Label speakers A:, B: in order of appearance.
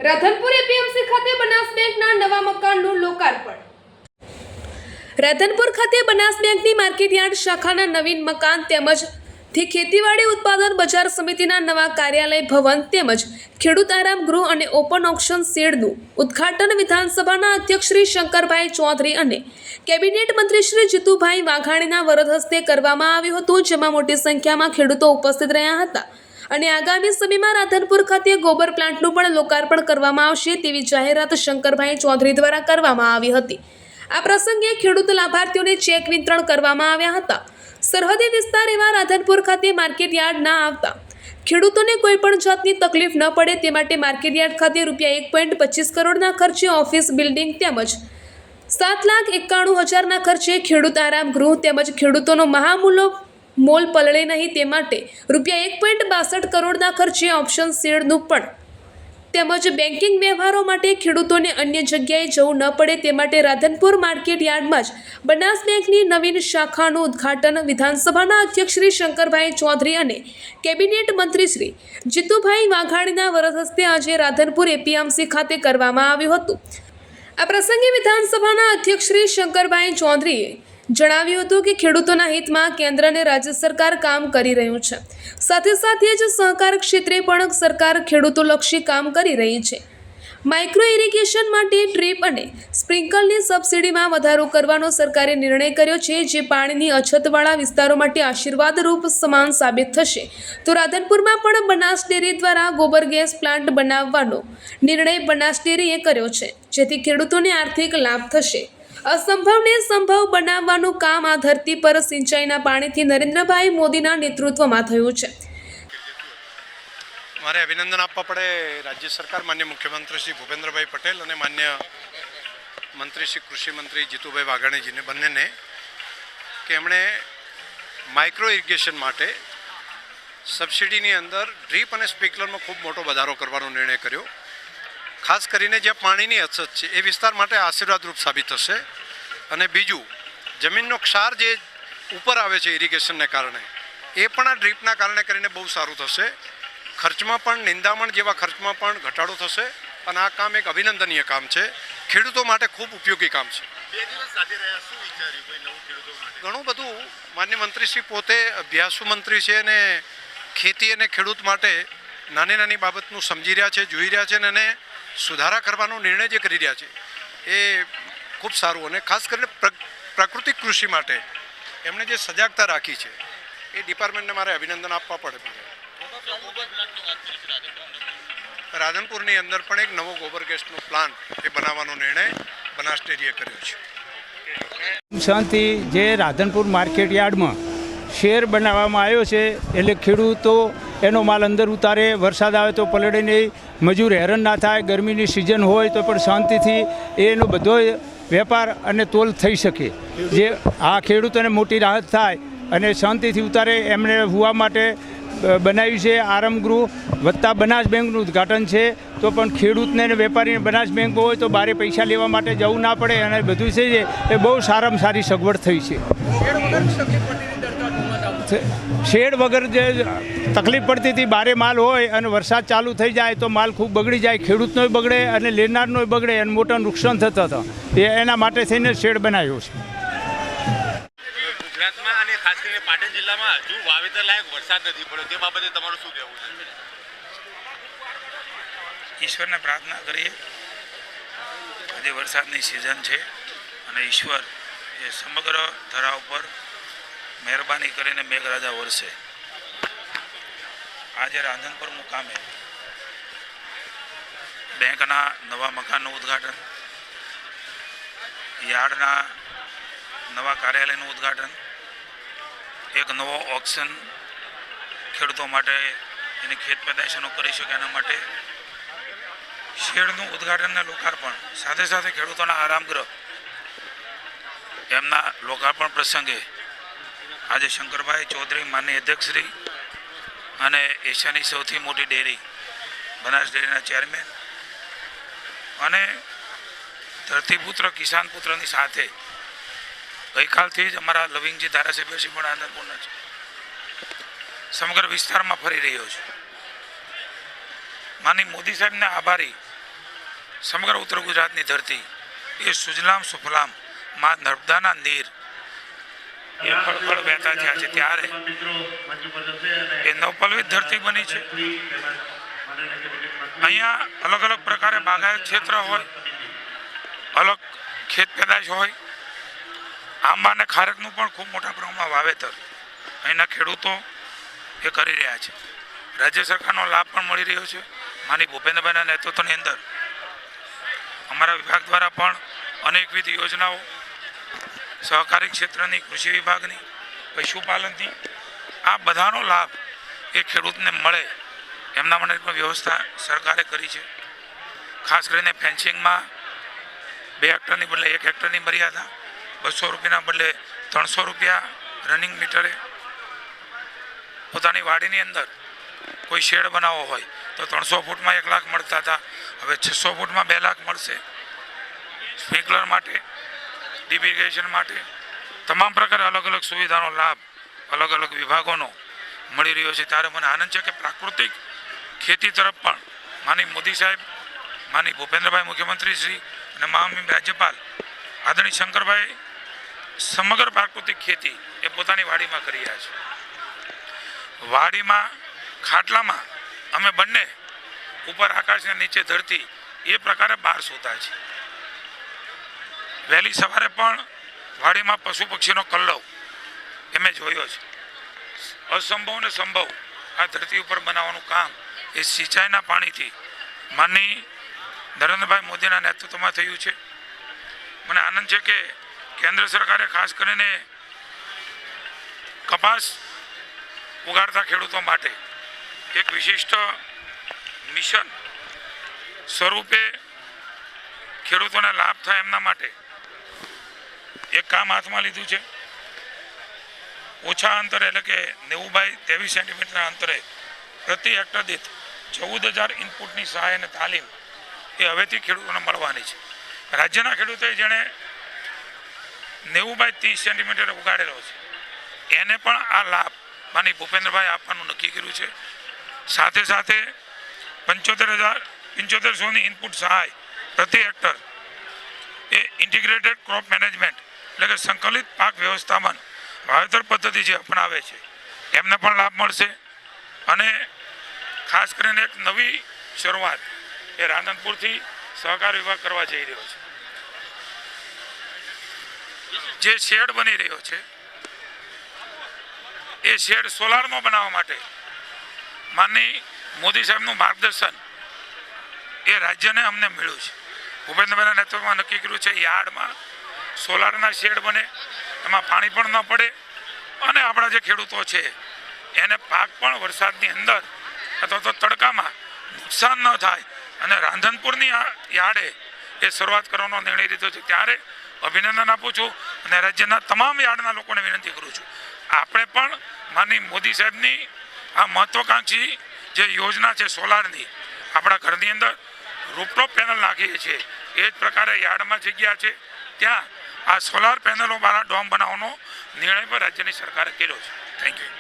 A: Radhanpur APMC ખાતે બનાસ બેંકના નવા મકાનનું લોકાર્પણ. રાધનપુર ખાતે બનાસ બેંકની માર્કેટયાર્ડ શાખાના નવીન મકાન તેમજ ખેતીવાડી ઉત્પાદન બજાર સમિતિના નવા કાર્યાલય ભવન તેમજ ખેડૂત આરામ ગૃહ અને ઓપન ઓક્શન શેડનું ઉદ્ઘાટન વિધાનસભાના અધ્યક્ષ શ્રી શંકરભાઈ ચૌધરી અને કેબિનેટ મંત્રી શ્રી જીતુભાઈ વાઘાણીના વરદ હસ્તે કરવામાં આવ્યું હતું, જેમાં મોટી સંખ્યામાં ખેડૂતો ઉપસ્થિત રહ્યા હતા અને આગામી સમયમાં રાધનપુર ખાતે ગોબર પ્લાન્ટનું પણ લોકાર્પણ કરવામાં આવશે તેવી જાહેરાત શંકરભાઈ ચૌધરી દ્વારા કરવામાં આવી હતી. આ પ્રસંગે ખેડૂત લાભાર્થીઓને ચેક વિતરણ કરવામાં આવ્યા હતા. સરહદી વિસ્તાર એવા રાધનપુર ખાતે માર્કેટયાર્ડ ના આવતા ખેડૂતોને કોઈ પણ જાતની તકલીફ ન પડે તે માટે માર્કેટયાર્ડ ખાતે ₹1.25 કરોડના ખર્ચે ઓફિસ બિલ્ડિંગ તેમજ 7,91,000ના ખર્ચે ખેડૂત આરામ ગૃહ તેમજ ખેડૂતોનો મહામૂલો મોલ પલળે નહીં તે માટે ₹1.62 કરોડના ખર્ચે ઓપ્શન શેડનું પણ તેમજ બેન્કિંગ વ્યવહારો માટે ખેડૂતોને અન્ય જગ્યાએ જવું ન પડે તે માટે રાધનપુર માર્કેટ યાર્ડમાં જ બનાસ બેંકની નવીન શાખાનું ઉદ્ઘાટન વિધાનસભાના અધ્યક્ષ શ્રી શંકરભાઈ ચૌધરી અને કેબિનેટ મંત્રી શ્રી જીતુભાઈ વાઘાણીના વરદ હસ્તે આજે રાધનપુર એપીએમસી ખાતે કરવામાં આવ્યું હતું. આ પ્રસંગે વિધાનસભાના અધ્યક્ષ શ્રી શંકરભાઈ ચૌધરીએ જણાવ્યું હતું કે ખેડૂતોના હિતમાં કેન્દ્ર અને રાજ્ય સરકાર કામ કરી રહ્યું છે. સાથે સાથે જ સહકાર ક્ષેત્રે પણ સરકાર ખેડૂતોલક્ષી કામ કરી રહી છે. માઇક્રો ઇરિગેશન માટે ડ્રીપ અને સ્પ્રિંકલની સબસિડીમાં વધારો કરવાનો સરકારે નિર્ણય કર્યો છે, જે પાણીની અછતવાળા વિસ્તારો માટે આશીર્વાદરૂપ સમાન સાબિત થશે. તો રાધનપુરમાં પણ બનાસ ડેરી દ્વારા ગોબર ગેસ પ્લાન્ટ બનાવવાનો નિર્ણય બનાસ ડેરીએ કર્યો છે, જેથી ખેડૂતોને આર્થિક લાભ થશે. અસંભવને સંભવ બનાવવાનું કામ આ ધરતી પર સિંચાઈના પાણીથી નરેન્દ્રભાઈ મોદીના નેતૃત્વમાં થયું છે.
B: મારે અભિનંદન આપવા પડે રાજ્ય સરકાર, માન્ય મુખ્યમંત્રી શ્રી ભૂપેન્દ્રભાઈ પટેલ અને માન્ય મંત્રી શ્રી કૃષિ મંત્રી જીતુભાઈ વાઘાણીજીને બંનેને કે એમણે માઇક્રો ઇરિગેશન માટે સબસિડીની અંદર ડ્રીપ અને સ્પ્રિંકલરમાં ખૂબ મોટો વધારો કરવાનો નિર્ણય કર્યો. ખાસ કરીને જ્યાં પાણીની અછત છે એ વિસ્તાર માટે આશીર્વાદરૂપ સાબિત થશે. અને બીજું, જમીનનો ક્ષાર જે ઉપર આવે છે ઇરિગેશનને કારણે એ પણ આ ડ્રીપના કારણે કરીને બહુ સારું થશે. ખર્ચમાં પણ, નિંદામણ જેવા ખર્ચમાં પણ ઘટાડો થશે અને આ કામ એક અભિનંદનીય કામ છે. ખેડૂતો માટે ખૂબ ઉપયોગી કામ છે. ઘણું બધું માન્ય મંત્રીશ્રી પોતે અભ્યાસુ મંત્રી છે અને ખેતી અને ખેડૂત માટે નાની નાની બાબતનું સમજી રહ્યા છે, જોઈ રહ્યા છે અને સુધારા કરવાનો નિર્ણય જે કરી રહ્યા છે એ ખૂબ સારું. અને ખાસ કરીને પ્રાકૃતિક કૃષિ માટે એમણે જે સજાગતા રાખી છે એ ડિપાર્ટમેન્ટને મારે અભિનંદન આપવા પડે. રાધનપુરની અંદર પણ એક નવો ગોબર ગેસનો પ્લાન્ટ એ બનાવવાનો નિર્ણય બનાસ ડેરીએ કર્યો છે.
C: શાંતિ જે રાધનપુર માર્કેટ યાર્ડમાં શેર બનાવવામાં આવ્યો છે એટલે ખેડૂતો એનો માલ અંદર ઉતારે, વરસાદ આવે તો પલળે નહીં, મજૂર હેરાન ના થાય, ગરમીની સિઝન હોય તો પણ શાંતિથી એનો બધો વેપાર અને તોલ થઈ શકે. જે આ ખેડૂતોને મોટી રાહત થાય અને શાંતિથી ઉતારે એમણે હોવા માટે બનાવ્યું છે આરામગૃહ વત્તા બનાસ બેંકનું ઉદ્ઘાટન છે. તો પણ ખેડૂતને અને વેપારીને બનાસ બેંકમાં હોય તો બારે પૈસા લેવા માટે જવું ના પડે અને બધું છે એ બહુ સારામાં સારી સગવડ થઈ છે. શેડ વગર જે તકલીફ પડતી હતી, બારે માલ હોય અને વરસાદ ચાલુ થઈ જાય તો માલ ખૂબ બગડી જાય, ખેડૂતનોય બગડે અને લેનારનોય બગડે અને મોટા નુકસાન થતા હતા. એના માટે થઈને શેડ બનાવ્યો છે.
D: ગુજરાતમાં અને ખાસ કરીને પાટણ જિલ્લામાં હજુ વાવેતર લાયક વરસાદ નથી પડ્યો, તે બાબતે તમારું શું કહેવું છે?
E: ઈશ્વરને પ્રાર્થના કરીએ. આજે વરસાદની સિઝન છે અને ઈશ્વર એ સમગ્ર ધરા ઉપર મહેરબાની કરીને મેઘરાજા વરસે. આજે રાધનપુર મુકામે બેંકના નવા મકાનનું ઉદ્ઘાટન, યાર્ડના નવા કાર્યાલયનું ઉદ્ઘાટન, એક નવો ઓક્શન ખેડૂતો માટે એની ખેત પેદાશોનો કરી શકે એના માટે શેડનું ઉદ્ઘાટન અને લોકાર્પણ, સાથે સાથે ખેડૂતોના આરામગૃહ એમના લોકાર્પણ પ્રસંગે આજે શંકરભાઈ ચૌધરી માનનીય અધ્યક્ષશ્રી અને એશિયાની સૌથી મોટી ડેરી બનાસ ડેરીના ચેરમેન અને ધરતીપુત્ર કિસાન પુત્રની સાથે ગઈકાલથી જ અમારા લવિંગજી ધારાસભ્યશ્રી પણ આનંદપુરના છે, સમગ્ર વિસ્તારમાં ફરી રહ્યો છું. માનનીય મોદી સાહેબને આભારી સમગ્ર ઉત્તર ગુજરાતની ધરતી એ સુજલામ સુફલામ માં નર્મદાના નીર એ ફળફળ વહેતા થયા છે ત્યારે એ નવપલવિત ધરતી બની છે. અહીંયા અલગ અલગ પ્રકારે બાગાયત ક્ષેત્ર હોય, અલગ ખેત પેદાશ હોય, આંબા અને ખારેકનું પણ ખૂબ મોટા પ્રમાણમાં વાવેતર અહીંના ખેડૂતો એ કરી રહ્યા છે. રાજ્ય સરકારનો લાભ પણ મળી રહ્યો છે. માનનીય ભૂપેન્દ્રભાઈના નેતૃત્વની અંદર અમારા વિભાગ દ્વારા પણ અનેકવિધ યોજનાઓ સહકારી ક્ષેત્રની, કૃષિ વિભાગની, પશુપાલનની, આ બધાનો લાભ એ ખેડૂતને મળે એમના માટે પણ વ્યવસ્થા સરકારે કરી છે. ખાસ કરીને ફેન્સિંગમાં 2 હેક્ટરની બદલે 1 હેક્ટરની મર્યાદા, 200 રૂપિયાના બદલે 300 રૂપિયા રનિંગ મીટરે. પોતાની વાડીની અંદર કોઈ શેડ બનાવવો હોય તો 300 ફૂટમાં 1 લાખ મળતા હતા, હવે 600 ફૂટમાં 2 લાખ મળશે. સ્પ્રિંકલર માટે, ડીપ ઇરિગેશન માટે તમામ પ્રકારે અલગ અલગ સુવિધાનો લાભ અલગ અલગ વિભાગોનો મળી રહ્યો છે. ત્યારે મને આનંદ છે કે પ્રાકૃતિક ખેતી તરફ પણ માનનીય મોદી સાહેબ, માનનીય ભૂપેન્દ્રભાઈ મુખ્યમંત્રી શ્રી અને મહામહિમ રાજ્યપાલ આદરણીય શંકરભાઈ સમગ્ર પ્રાકૃતિક ખેતી એ પોતાની વાડીમાં કરી રહ્યા છે. વાડીમાં ખાટલામાં અમે બંને ઉપર આકાશ અને નીચે ધરતી એ પ્રકારે બહાર સૂતા છે. વહેલી સવારે પણ વાડીમાં પશુ પક્ષીનો કલ્લવ એ મેં જોયો છે. અસંભવ ને સંભવ આ ધરતી ઉપર બનાવવાનું કામ એ સિંચાઈના પાણીથી માનનીય નરેન્દ્રભાઈ મોદીના નેતૃત્વમાં થયું છે. મને આનંદ છે કે કેન્દ્ર સરકારે ખાસ કરીને કપાસ ઉગાડતા ખેડૂતો માટે એક વિશિષ્ટ મિશન સ્વરૂપે ખેડૂતોને લાભ થાય એમના માટે એક કામ હાથમાં લીધું છે. ઓછા અંતરે એટલે કે 90 બાય 23 સેન્ટીમીટરના અંતરે પ્રતિ હેક્ટર દીઠ 14,000 ઇનપુટની સહાય અને તાલીમ એ હવેથી ખેડૂતોને મળવાની છે. રાજ્યના ખેડૂતોએ જેણે 90 બાય 30 સેન્ટીમીટર ઉગાડેલો છે એને પણ આ લાભ માનનીય ભૂપેન્દ્રભાઈ આપવાનું નક્કી કર્યું છે. સાથે સાથે 75,000 ઇનપુટ સહાય પ્રતિ હેક્ટર એ ઇન્ટિગ્રેટેડ ક્રોપ મેનેજમેન્ટ એટલે કે સંકલિત પાક વ્યવસ્થાપન વાવેતર પદ્ધતિ જે અપનાવે છે એમને પણ લાભ મળશે. અને ખાસ કરીને એક નવી શરૂઆત એ રાધનપુરથી સહકાર વિભાગ કરવા જઈ રહ્યો છે. જે શેડ બની રહ્યો છે એ શેડ સોલારમાં બનાવવા માટે માનનીય મોદી સાહેબનું માર્ગદર્શન એ રાજ્યને અમને મળ્યું છે. ભૂપેન્દ્રભાઈના નેતૃત્વમાં નક્કી કર્યું છે યાર્ડમાં સોલારના શેડ બને, એમાં પાણી પણ ન પડે અને આપણા જે ખેડૂતો છે એને પાક પણ વરસાદની અંદર અથવા તો તડકામાં નુકસાન ન થાય અને રાધનપુરની આ યાર્ડે એ શરૂઆત કરવાનો નિર્ણય લીધો છે. ત્યારે અભિનંદન આપું છું અને રાજ્યના તમામ યાર્ડના લોકોને વિનંતી કરું છું આપણે પણ માનનીય મોદી સાહેબની આ મહત્વાકાંક્ષી જે યોજના છે સોલારની આપણા ઘરની અંદર રૂપટોપ પેનલ નાખીએ છીએ એ જ પ્રકારે યાર્ડમાં જગ્યા છે ત્યાં આ સોલાર પેનલો વાળા ડોમ બનાવવાનો નિર્ણય પર રાજ્યની સરકારે કર્યો છે. Thank you.